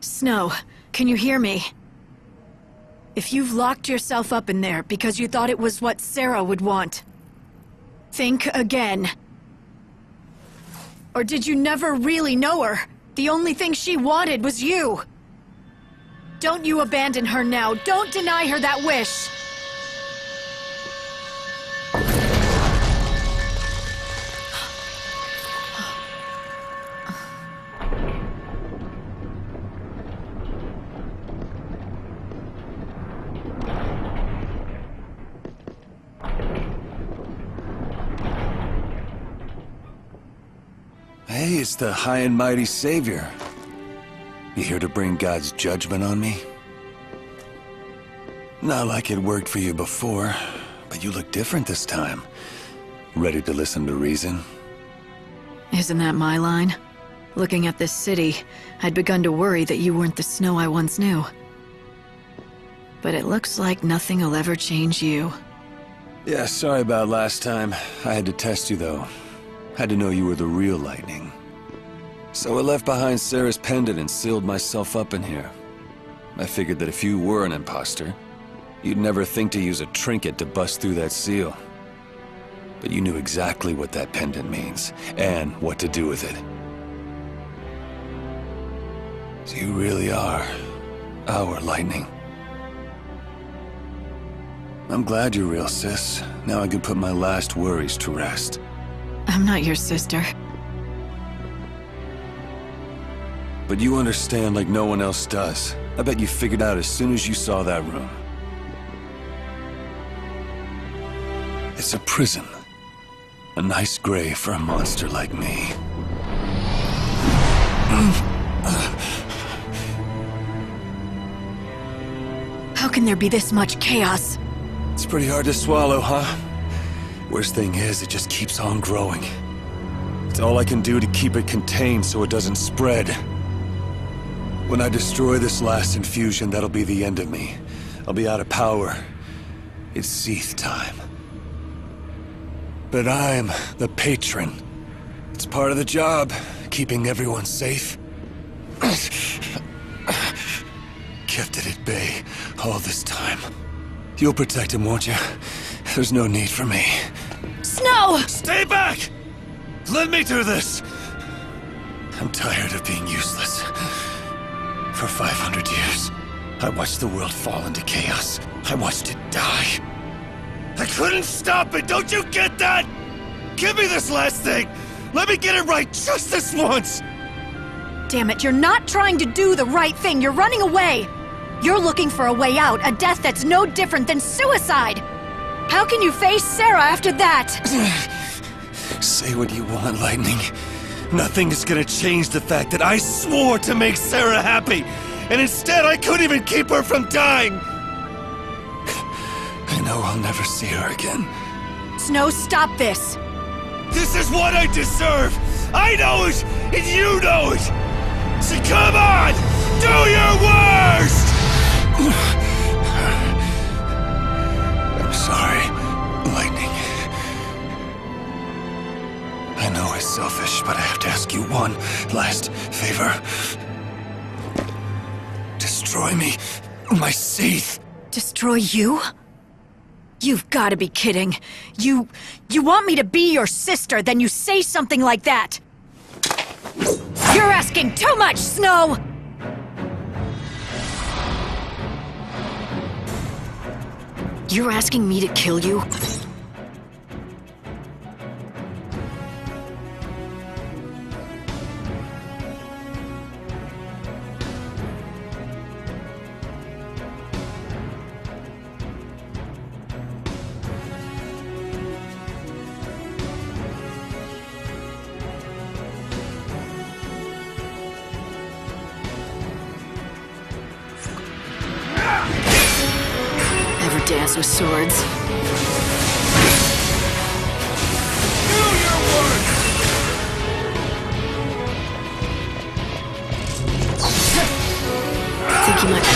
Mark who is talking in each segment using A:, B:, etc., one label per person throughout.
A: Snow, can you hear me? If you've locked yourself up in there because you thought it was what Sarah would want, think again. Or did you never really know her? The only thing she wanted was you. Don't you abandon her now. Don't deny her that wish.
B: Hey, it's the High and Mighty Savior. You here to bring God's judgment on me? Not like it worked for you before, but you look different this time. Ready to listen to reason?
A: Isn't that my line? Looking at this city, I'd begun to worry that you weren't the Snow I once knew. But it looks like nothing will ever change you.
B: Yeah, sorry about last time. I had to test you, though. Had to know you were the real Lightning. So I left behind Sarah's pendant and sealed myself up in here. I figured that if you were an imposter, you'd never think to use a trinket to bust through that seal. But you knew exactly what that pendant means, and what to do with it. So you really are our Lightning. I'm glad you're real, sis. Now I can put my last worries to rest.
A: I'm not your sister.
B: But you understand like no one else does. I bet you figured out as soon as you saw that room. It's a prison. A nice grave for a monster like me.
A: How can there be this much chaos?
B: It's pretty hard to swallow, huh? Worst thing is, it just keeps on growing. It's all I can do to keep it contained so it doesn't spread. When I destroy this last infusion, that'll be the end of me. I'll be out of power. It's Seath time. But I'm the patron. It's part of the job, keeping everyone safe. Kept it at bay all this time. You'll protect him, won't you? There's no need for me.
A: Snow!
B: Stay back! Let me do this! I'm tired of being useless. For 500 years, I watched the world fall into chaos. I watched it die. I couldn't stop it, don't you get that? Give me this last thing! Let me get it right just this once!
A: Damn it, you're not trying to do the right thing. You're running away. You're looking for a way out, a death that's no different than suicide. How can you face Sarah after that?
B: Say what you want, Lightning. Nothing is gonna change the fact that I swore to make Sarah happy, and instead I couldn't even keep her from dying. I know I'll never see her again.
A: Snow, stop this.
B: This is what I deserve! I know it, and you know it! So come on! Do your worst! I'm sorry, Lightning. I know it's selfish, but I have to ask you one last favor. Destroy me, my Seath.
A: Destroy you? You've got to be kidding. You want me to be your sister, then you say something like that. You're asking too much, Snow! You're asking me to kill you? Ever dance with swords?
B: Do your work!
A: Think you might...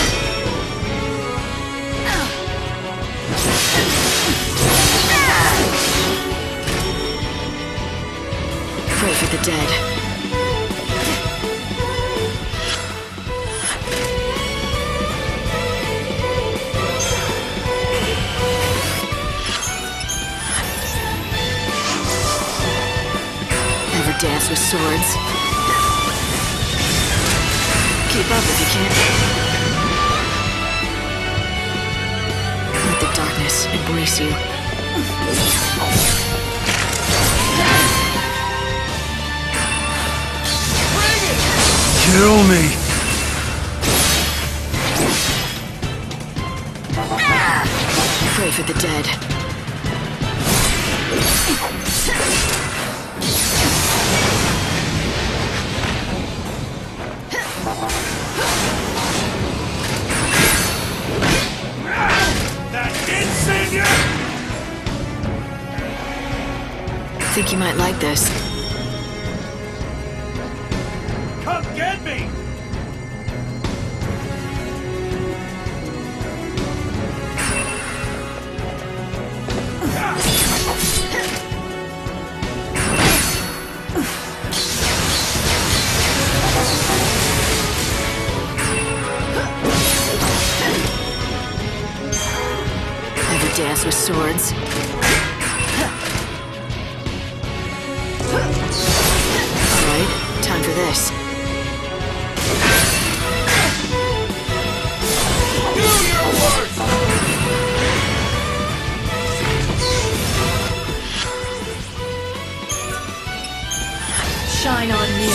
A: Pray for the dead. swords. Keep up if you can. Let the darkness embrace you.
B: Kill me!
A: Pray for the dead.
C: That insigne!
A: Think you might like this.
C: Come get me!
A: Ever dance with swords? Alright, time for this.
C: Do your worst!
A: Shine on me.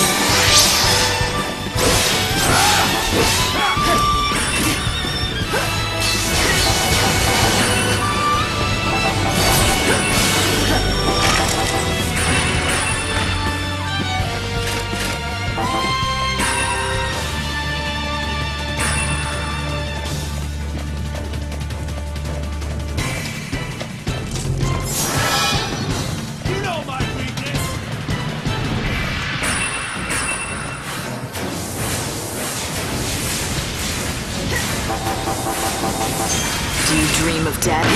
C: You know my weakness!
A: Do you dream of death?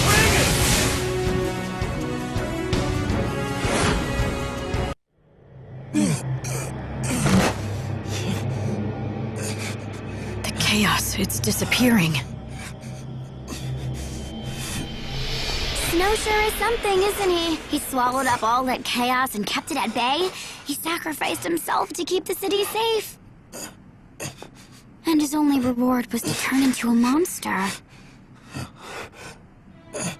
C: Bring it!
A: The chaos, it's disappearing.
D: Snow sure is something, isn't he? He swallowed up all that chaos and kept it at bay. He sacrificed himself to keep the city safe. And his only reward was to turn into a monster.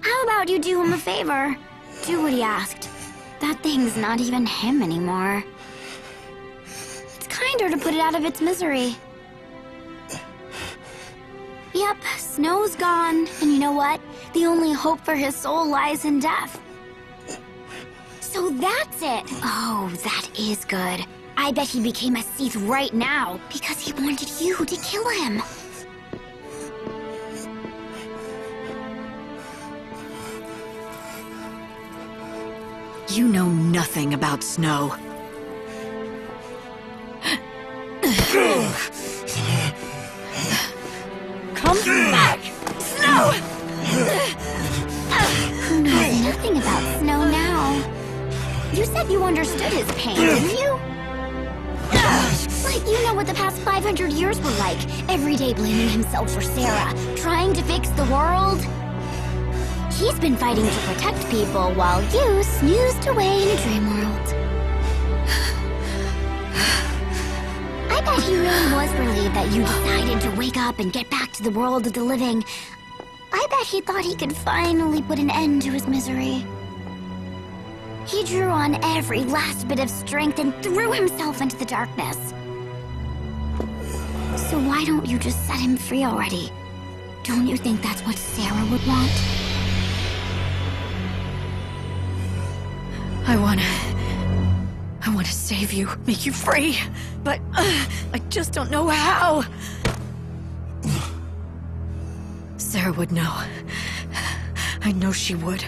D: How about you do him a favor? Do what he asked. That thing's not even him anymore. It's kinder to put it out of its misery. Yep, Snow's gone, and you know what? The only hope for his soul lies in death. So that's it! Oh, that is good. I bet he became a Sith right now, because he wanted you to kill him.
A: You know nothing about Snow. Come back! Snow!
D: Who knows nothing about Snow now? You said you understood his pain, didn't you? Like you know what the past 500 years were like. Every day blaming himself for Sarah, trying to fix the world. He's been fighting to protect people while you snoozed away in a dream world. I bet he really was relieved that you decided to wake up and get back to the world of the living. I bet he thought he could finally put an end to his misery. He drew on every last bit of strength and threw himself into the darkness. So why don't you just set him free already? Don't you think that's what Sarah would want?
A: I wanna save you, make you free, but I just don't know how. Sarah would know. I know she would.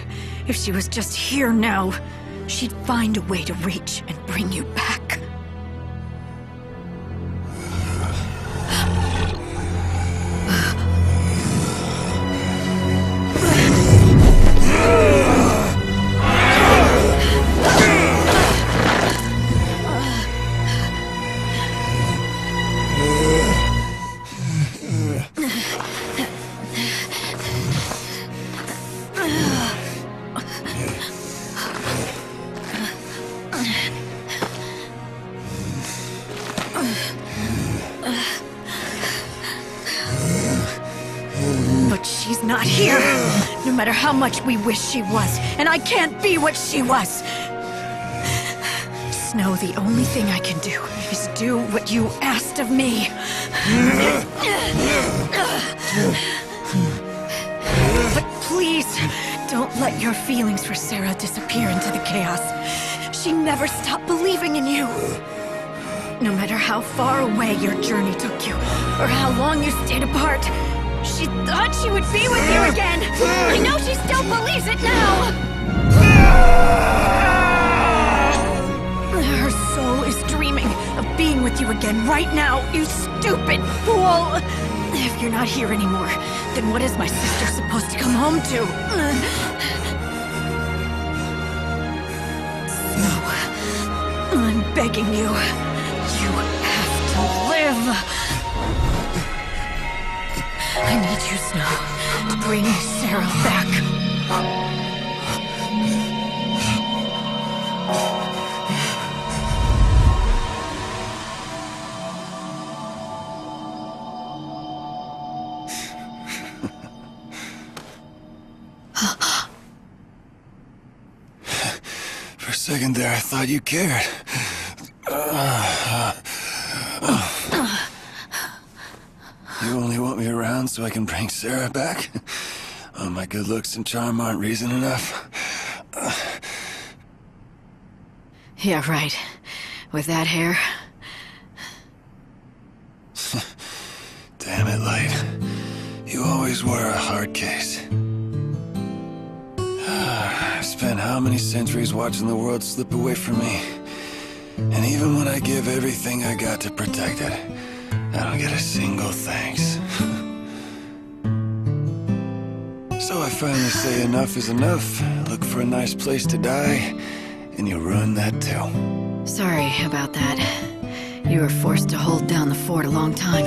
A: If she was just here now, she'd find a way to reach and bring you back. She's not here. No matter how much we wish she was. And I can't be what she was. Snow, the only thing I can do is do what you asked of me. But please, don't let your feelings for Sarah disappear into the chaos. She never stopped believing in you. No matter how far away your journey took you, or how long you stayed apart, she thought she would be with you again! I know she still believes it now! Her soul is dreaming of being with you again right now, you stupid fool! If you're not here anymore, then what is my sister supposed to come home to? Snow, I'm begging you. You have to live! I need you, Snow, to bring Sarah back.
B: For a second there, I thought you cared. You only want me around so I can bring Sarah back? Oh, my good looks and charm aren't reason enough.
A: Yeah, right. With that hair.
B: Damn it, Light. You always were a hard case. I've spent how many centuries watching the world slip away from me. And even when I give everything I got to protect it, I don't get a single thanks. So I finally say enough is enough, look for a nice place to die, and you ruin that too.
A: Sorry about that. You were forced to hold down the fort a long time.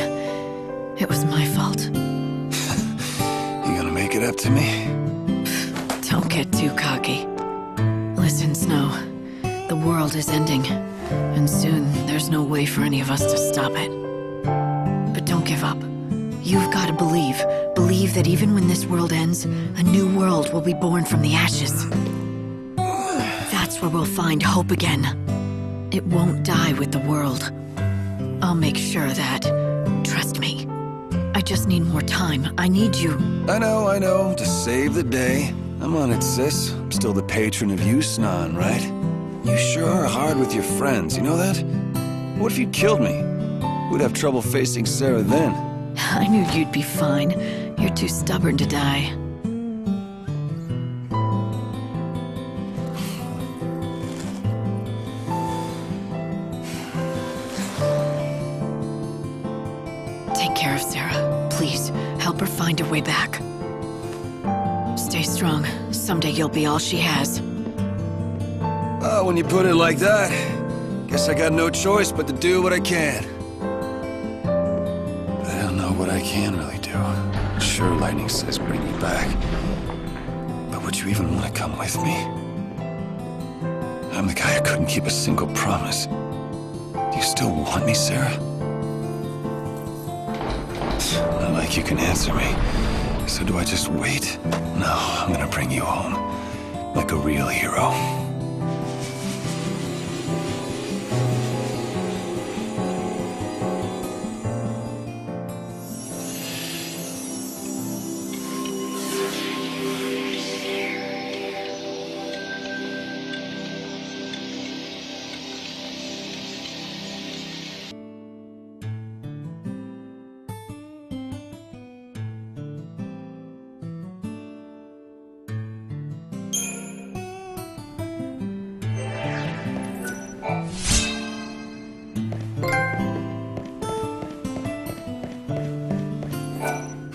A: It was my fault.
B: You gonna make it up to me?
A: Don't get too cocky. Listen, Snow. The world is ending. And soon, there's no way for any of us to stop it. But don't give up. You've got to believe. Believe that even when this world ends, a new world will be born from the ashes. That's where we'll find hope again. It won't die with the world. I'll make sure that. Trust me. I just need more time. I need you.
B: I know. To save the day. I'm on it, sis. I'm still the patron of you, Snan, right? You sure are hard with your friends, you know that? What if you killed me? We'd have trouble facing Sarah then.
A: I knew you'd be fine. You're too stubborn to die. Take care of Sarah. Please, help her find her way back. Stay strong. Someday you'll be all she has.
B: Oh, when you put it like that, guess I got no choice but to do what I can. But I don't know what I can really do. Sure, Lightning says bring you back. But would you even want to come with me? I'm the guy who couldn't keep a single promise. Do you still want me, Sarah? Not like you can answer me. So do I just wait? No, I'm gonna bring you home. Like a real hero.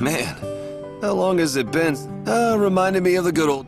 B: Man, how long has it been? Reminded me of the good old...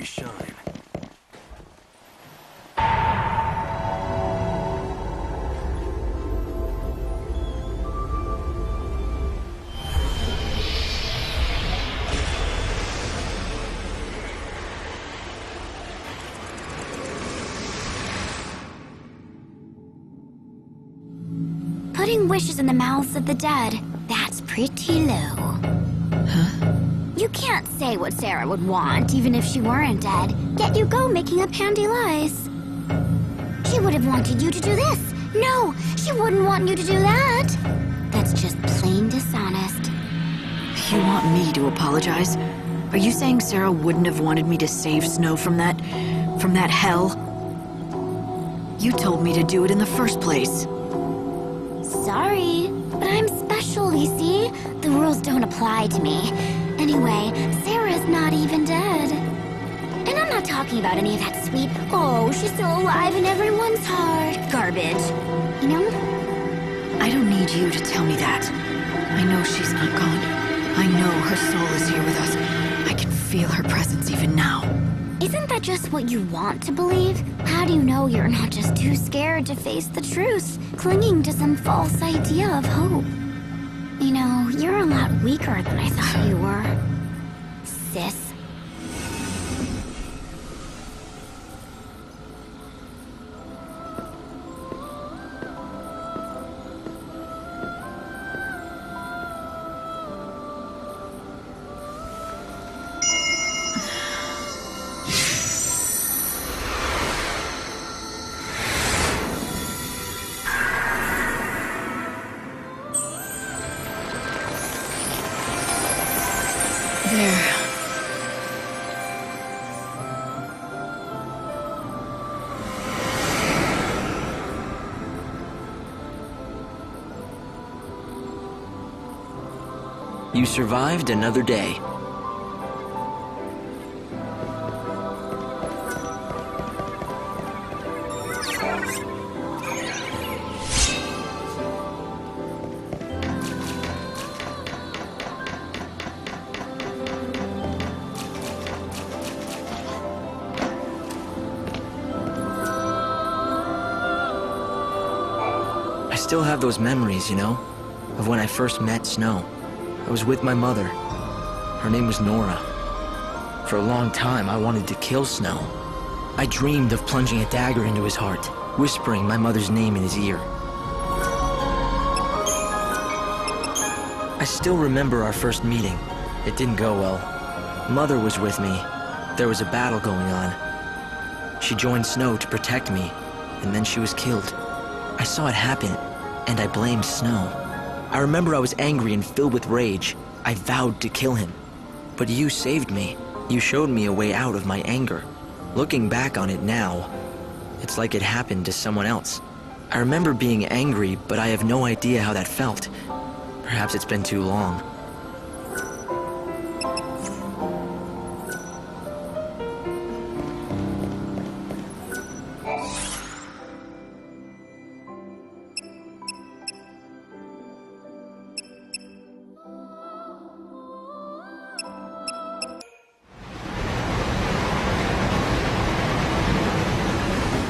E: shine.
D: Putting wishes in the mouths of the dead, that's pretty low.
A: Huh?
D: You can't say what Sarah would want, even if she weren't dead, yet you go making up handy lies. She would have wanted you to do this. No, she wouldn't want you to do that. That's just plain dishonest.
A: You want me to apologize? Are you saying Sarah wouldn't have wanted me to save Snow from that hell? You told me to do it in the first place.
D: Sorry, but I'm special, you see? The rules don't apply to me. Anyway, Sarah's not even dead. And I'm not talking about any of that sweet, oh, she's still alive in everyone's heart garbage. You know?
A: I don't need you to tell me that. I know she's not gone. I know her soul is here with us. I can feel her presence even now.
D: Isn't that just what you want to believe? How do you know you're not just too scared to face the truth, clinging to some false idea of hope? You know, you're a lot weaker than I thought you were, sis.
A: There.
E: You survived another day. I still have those memories, you know, of when I first met Snow. I was with my mother. Her name was Nora. For a long time, I wanted to kill Snow. I dreamed of plunging a dagger into his heart, whispering my mother's name in his ear. I still remember our first meeting. It didn't go well. Mother was with me. There was a battle going on. She joined Snow to protect me, and then she was killed. I saw it happen, and I blamed Snow. I remember I was angry and filled with rage. I vowed to kill him. But you saved me. You showed me a way out of my anger. Looking back on it now, it's like it happened to someone else. I remember being angry, but I have no idea how that felt. Perhaps it's been too long.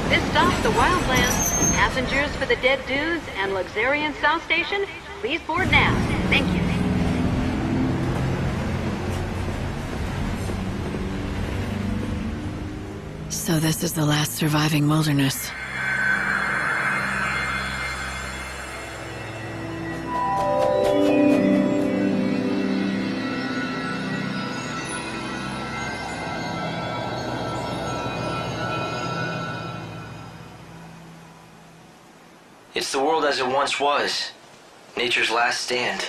F: This stops the Wildlands. Passengers for the Dead Dudes and Luxurian South Station, please board now. Thank you.
A: So this is the last surviving wilderness.
E: It's the world as it once was. Nature's last stand.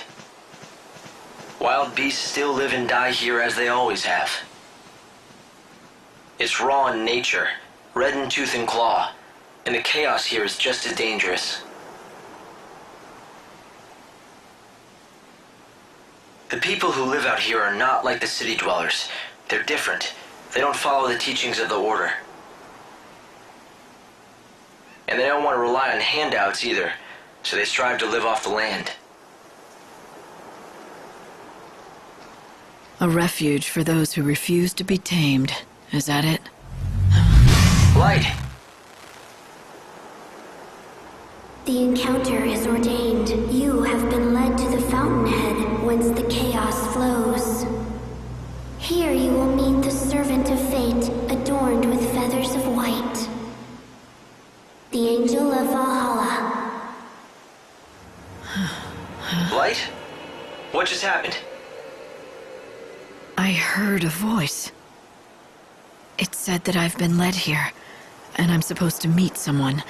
E: Wild beasts still live and die here as they always have. It's raw in nature, red in tooth and claw, and the chaos here is just as dangerous. The people who live out here are not like the city dwellers. They're different. They don't follow the teachings of the Order. And they don't want to rely on handouts either, so they strive to live off the land.
A: A refuge for those who refuse to be tamed. Is that it?
E: Light!
D: The encounter is ordained. You have been led to the fountainhead, whence the chaos flows. Here you will meet the servant of fate, adorned with feathers of white. The Angel of Valhalla.
E: Light? What just happened?
A: I heard a voice. It said that I've been led here, and I'm supposed to meet someone.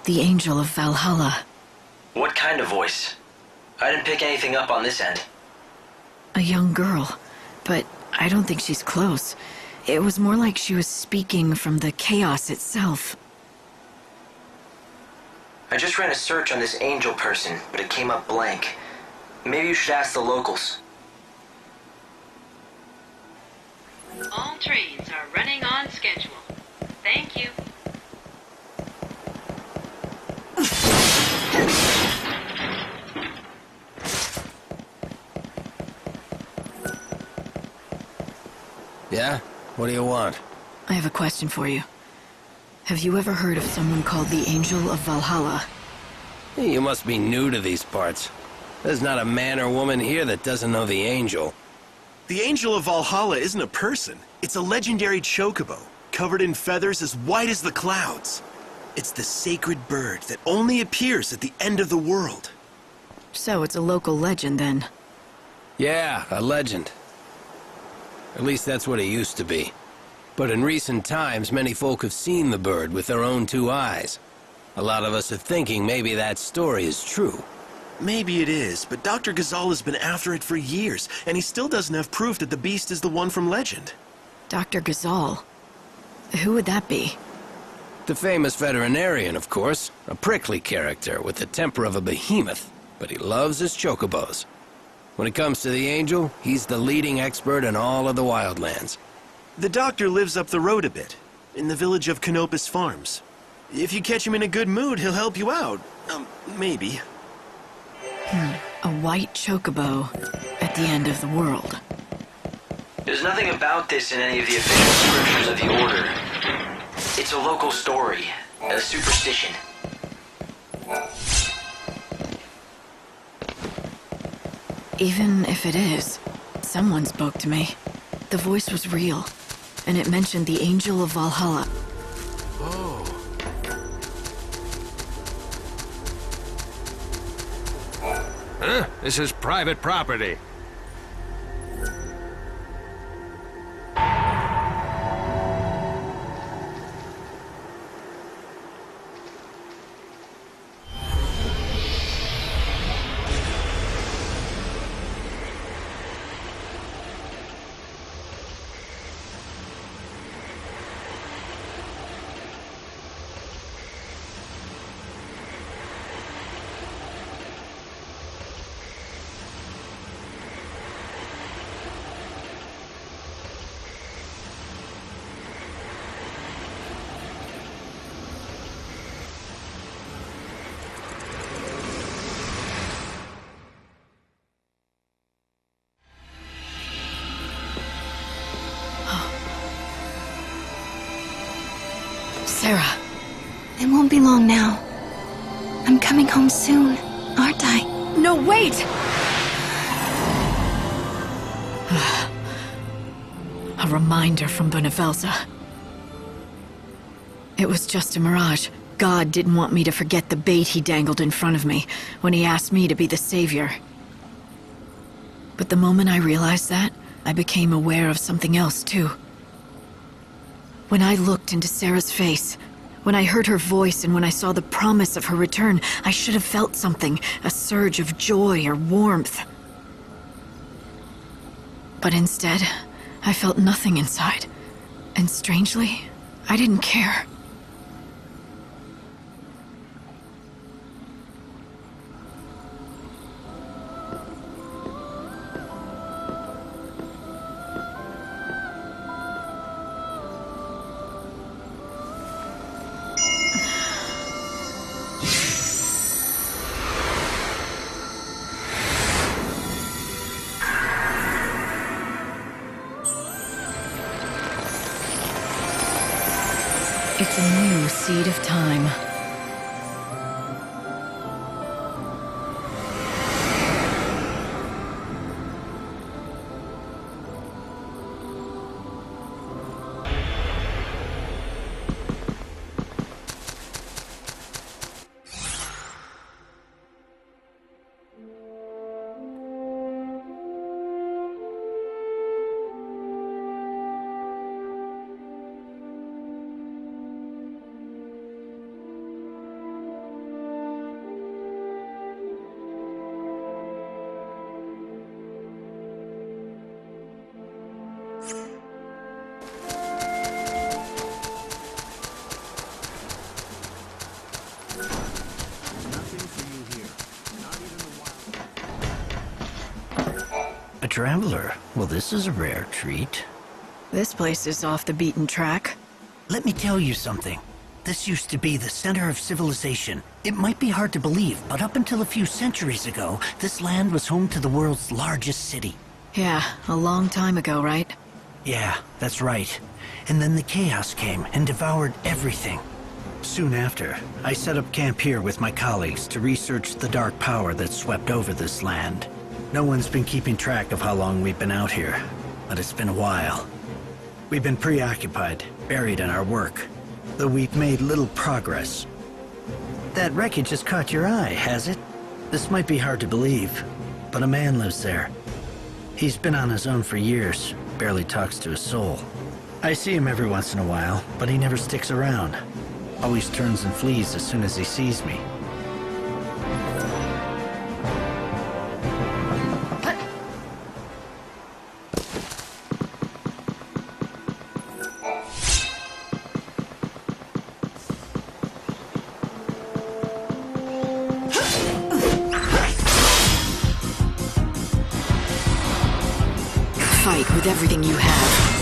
A: The Angel of Valhalla.
E: What kind of voice? I didn't pick anything up on this end.
A: A young girl, but I don't think she's close. It was more like she was speaking from the chaos itself.
E: I just ran a search on this angel person, but it came up blank. Maybe you should ask the locals.
F: All trains are running on schedule. Thank you.
G: Yeah? What do you want?
A: I have a question for you. Have you ever heard of someone called the Angel of Valhalla?
G: You must be new to these parts. There's not a man or woman here that doesn't know the Angel.
H: The Angel of Valhalla isn't a person. It's a legendary chocobo, covered in feathers as white as the clouds. It's the sacred bird that only appears at the end of the world.
A: So it's a local legend, then.
G: Yeah, a legend. At least that's what it used to be. But in recent times, many folk have seen the bird with their own two eyes. A lot of us are thinking maybe that story is true.
H: Maybe it is, but Dr. Ghazal has been after it for years, and he still doesn't have proof that the beast is the one from legend.
A: Dr. Ghazal? Who would that be?
G: The famous veterinarian, of course. A prickly character with the temper of a behemoth, but he loves his chocobos. When it comes to the Angel, he's the leading expert in all of the wildlands.
H: The doctor lives up the road a bit, in the village of Canopus Farms. If you catch him in a good mood, he'll help you out. Maybe.
A: A white chocobo at the end of the world.
E: There's nothing about this in any of the official scriptures of the Order. It's a local story, a superstition.
A: Even if it is, someone spoke to me. The voice was real, and it mentioned the Angel of Valhalla.
C: Huh? This is private property.
A: Sarah.
I: It won't be long now. I'm coming home soon, aren't I?
A: No, wait! A reminder from Benevelza. It was just a mirage. God didn't want me to forget the bait he dangled in front of me when he asked me to be the savior. But the moment I realized that, I became aware of something else, too. When I looked into Sarah's face, when I heard her voice and when I saw the promise of her return, I should have felt something, a surge of joy or warmth. But instead, I felt nothing inside. And strangely, I didn't care. It's a new seed of time.
J: A traveler? Well, this is a rare treat.
A: This place is off the beaten track.
J: Let me tell you something. This used to be the center of civilization. It might be hard to believe, but up until a few centuries ago, this land was home to the world's largest city.
A: Yeah, a long time ago, right?
J: Yeah, that's right. And then the chaos came and devoured everything. Soon after, I set up camp here with my colleagues to research the dark power that swept over this land. No one's been keeping track of how long we've been out here, but it's been a while. We've been preoccupied, buried in our work, though we've made little progress. That wreckage has caught your eye, has it? This might be hard to believe, but a man lives there. He's been on his own for years, barely talks to his soul. I see him every once in a while, but he never sticks around. Always turns and flees as soon as he sees me.
A: Fight with everything you have.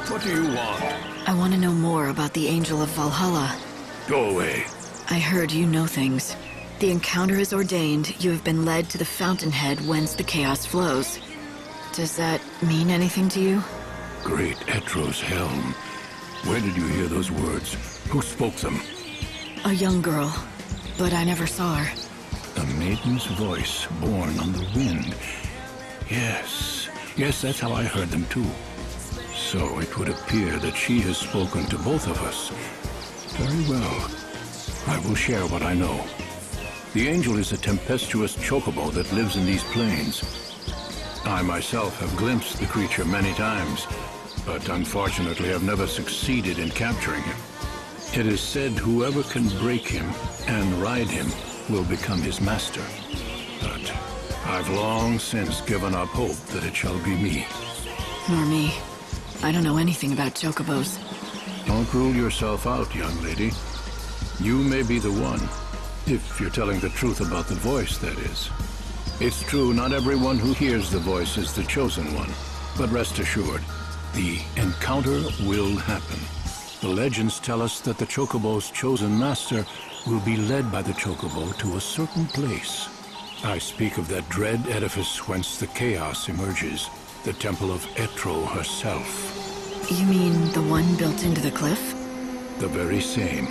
C: What do you want?
A: I want to know more about the Angel of Valhalla.
C: Go away.
A: I heard you know things. The encounter is ordained. You have been led to the fountainhead whence the chaos flows. Does that mean anything to you?
C: Great Etro's helm. Where did you hear those words? Who spoke them?
A: A young girl, but I never saw her.
C: A maiden's voice born on the wind. Yes, that's how I heard them too. So it would appear that she has spoken to both of us. Very well. I will share what I know. The angel is a tempestuous chocobo that lives in these plains. I myself have glimpsed the creature many times, but unfortunately have never succeeded in capturing him. It is said whoever can break him and ride him will become his master. But I've long since given up hope that it shall be me.
A: Nor me. I don't know anything about chocobos.
C: Don't rule yourself out, young lady. You may be the one, if you're telling the truth about the voice, that is. It's true, not everyone who hears the voice is the chosen one. But rest assured, the encounter will happen. The legends tell us that the chocobo's chosen master will be led by the chocobo to a certain place. I speak of that dread edifice whence the chaos emerges, the temple of Etro herself.
A: You mean the one built into the cliff?
C: The very same.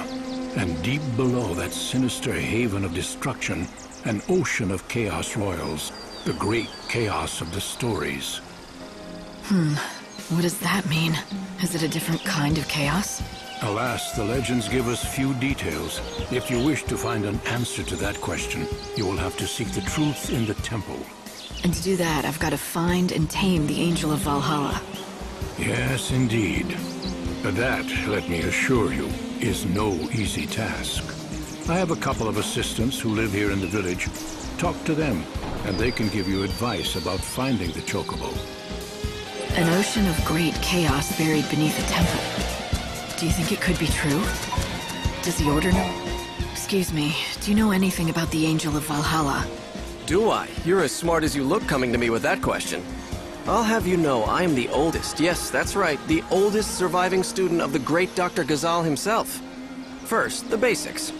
C: And deep below that sinister haven of destruction, an ocean of chaos royals, the great chaos of the stories.
A: What does that mean? Is it a different kind of chaos?
C: Alas, the legends give us few details. If you wish to find an answer to that question, you will have to seek the truth in the temple.
A: And to do that, I've got to find and tame the Angel of Valhalla.
C: Yes, indeed. But that, let me assure you, is no easy task. I have a couple of assistants who live here in the village. Talk to them, and they can give you advice about finding the Chocobo.
A: An ocean of great chaos buried beneath a temple. Do you think it could be true? Does the Order know? Excuse me, do you know anything about the Angel of Valhalla?
K: Do I? You're as smart as you look coming to me with that question. I'll have you know I am the oldest, yes, that's right, the oldest surviving student of the great Dr. Ghazal himself. First, the basics.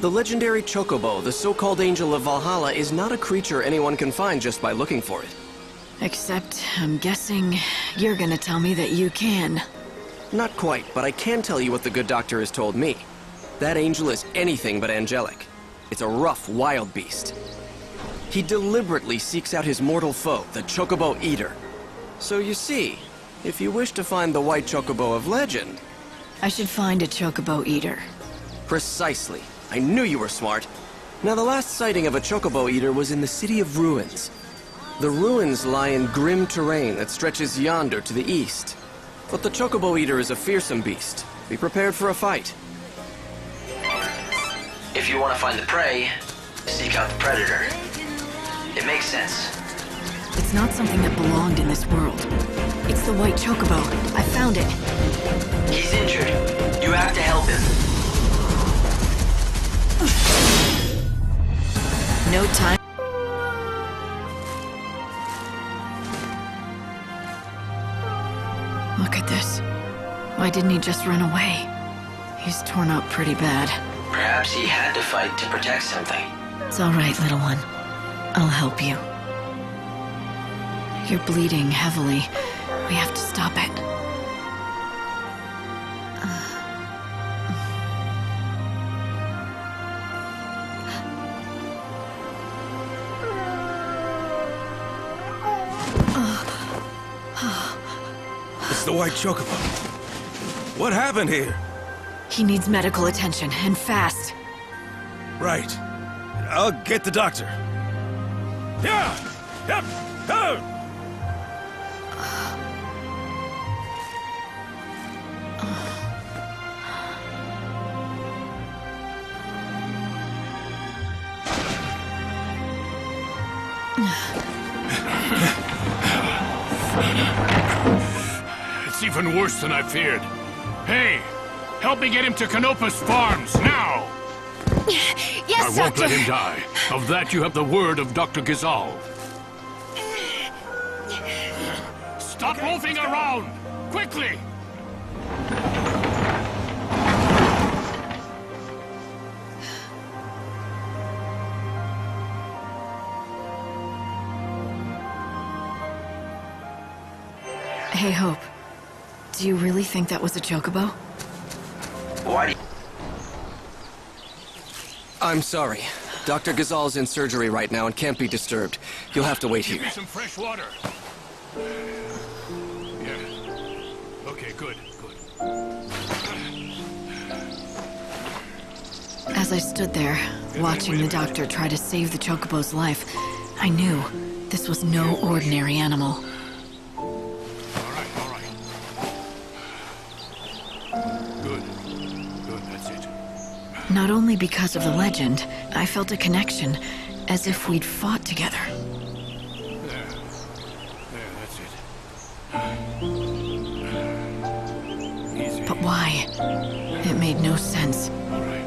K: The legendary Chocobo, the so-called Angel of Valhalla, is not a creature anyone can find just by looking for it.
A: Except, I'm guessing you're gonna tell me that you can.
K: Not quite, but I can tell you what the good doctor has told me. That angel is anything but angelic. It's a rough, wild beast. He deliberately seeks out his mortal foe, the Chocobo Eater. So you see, if you wish to find the white Chocobo of legend...
A: I should find a Chocobo Eater.
K: Precisely. I knew you were smart. Now, the last sighting of a Chocobo Eater was in the City of Ruins. The ruins lie in grim terrain that stretches yonder to the east. But the Chocobo Eater is a fearsome beast. Be prepared for a fight.
E: If you want to find the prey, seek out the predator. It makes sense.
A: It's not something that belonged in this world. It's the white Chocobo. I found it.
E: He's injured. You have to help him.
A: No time. Look at this. Why didn't he just run away? He's torn up pretty bad.
E: Perhaps he had to fight to protect something.
A: It's all right, little one. I'll help you. You're bleeding heavily. We have to stop it.
B: It's the white Chocobo. What happened here?
A: He needs medical attention, and fast.
B: Right. I'll get the doctor. Yeah! Yep! Oh!
C: It's even worse than I feared. Hey, help me get him to Canopus Farms, now!
A: Yes,
C: I won't
A: Doctor!
C: let him die. Of that you have the word of Dr. Ghazal. Stop moving around! Quickly!
A: Hey, Hope. Do you really think that was a Chocobo?
E: Why do
K: I'm sorry. Dr. Ghazal's in surgery right now and can't be disturbed. You'll have to wait
C: Give
K: here.
C: me some fresh water. Yeah. Okay, good, good.
A: As I stood there, watching the doctor try to save the Chocobo's life, I knew this was no ordinary animal.
C: All right. Good. Good, that's it.
A: Not only because of the legend, I felt a connection, as if we'd fought together.
C: There, that's it. Easy.
A: But why? It made no sense.
C: All right.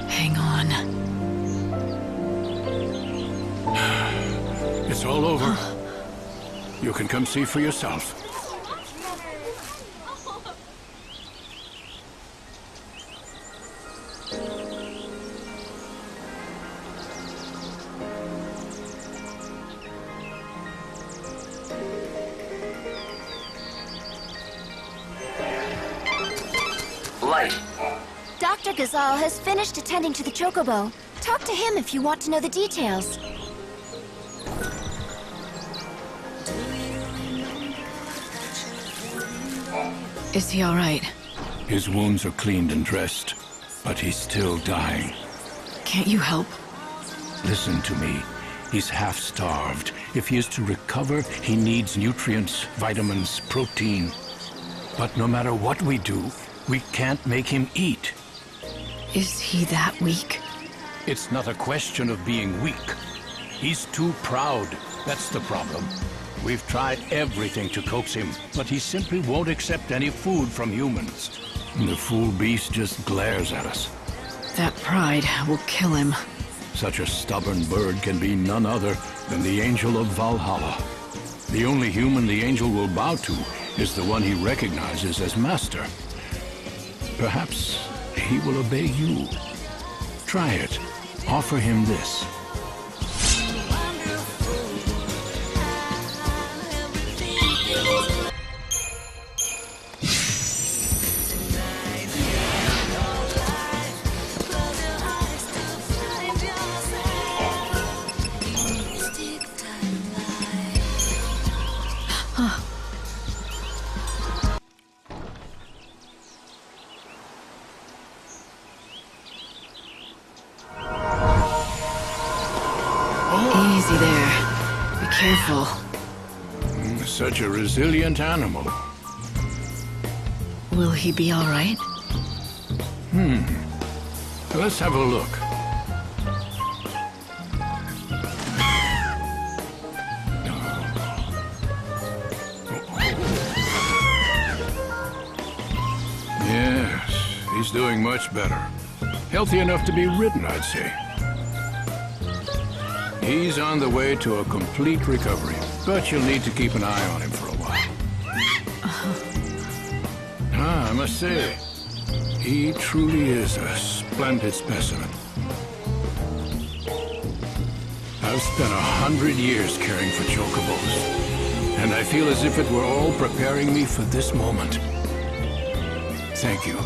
A: Hang on.
C: It's all over. You can come see for yourself.
E: light?
D: Dr. Ghazal has finished attending to the Chocobo. Talk to him if you want to know the details.
A: Is he all right?
C: His wounds are cleaned and dressed, but he's still dying.
A: Can't you help?
C: Listen to me. He's half-starved. If he is to recover, he needs nutrients, vitamins, protein. But no matter what we do, we can't make him eat.
A: Is he that weak?
C: It's not a question of being weak. He's too proud. That's the problem. We've tried everything to coax him, but he simply won't accept any food from humans. And the fool beast just glares at us.
A: That pride will kill him.
C: Such a stubborn bird can be none other than the Angel of Valhalla. The only human the angel will bow to is the one he recognizes as master. Perhaps he will obey you. Try it. Offer him this.
A: Easy there. Be careful.
C: Such a resilient animal.
A: Will he be all right?
C: Let's have a look. Yes, he's doing much better. Healthy enough to be ridden, I'd say. He's on the way to a complete recovery, but you'll need to keep an eye on him for a while. I must say, he truly is a splendid specimen. I've spent 100 years caring for chocobos, and I feel as if it were all preparing me for this moment. Thank you.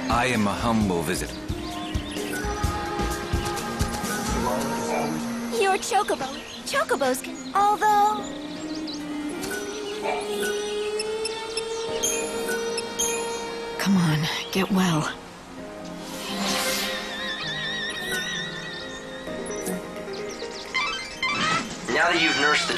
L: I am a humble visitor.
D: You're a chocobo. Chocobos can... Although...
A: Come on, get well.
E: Now that you've nursed the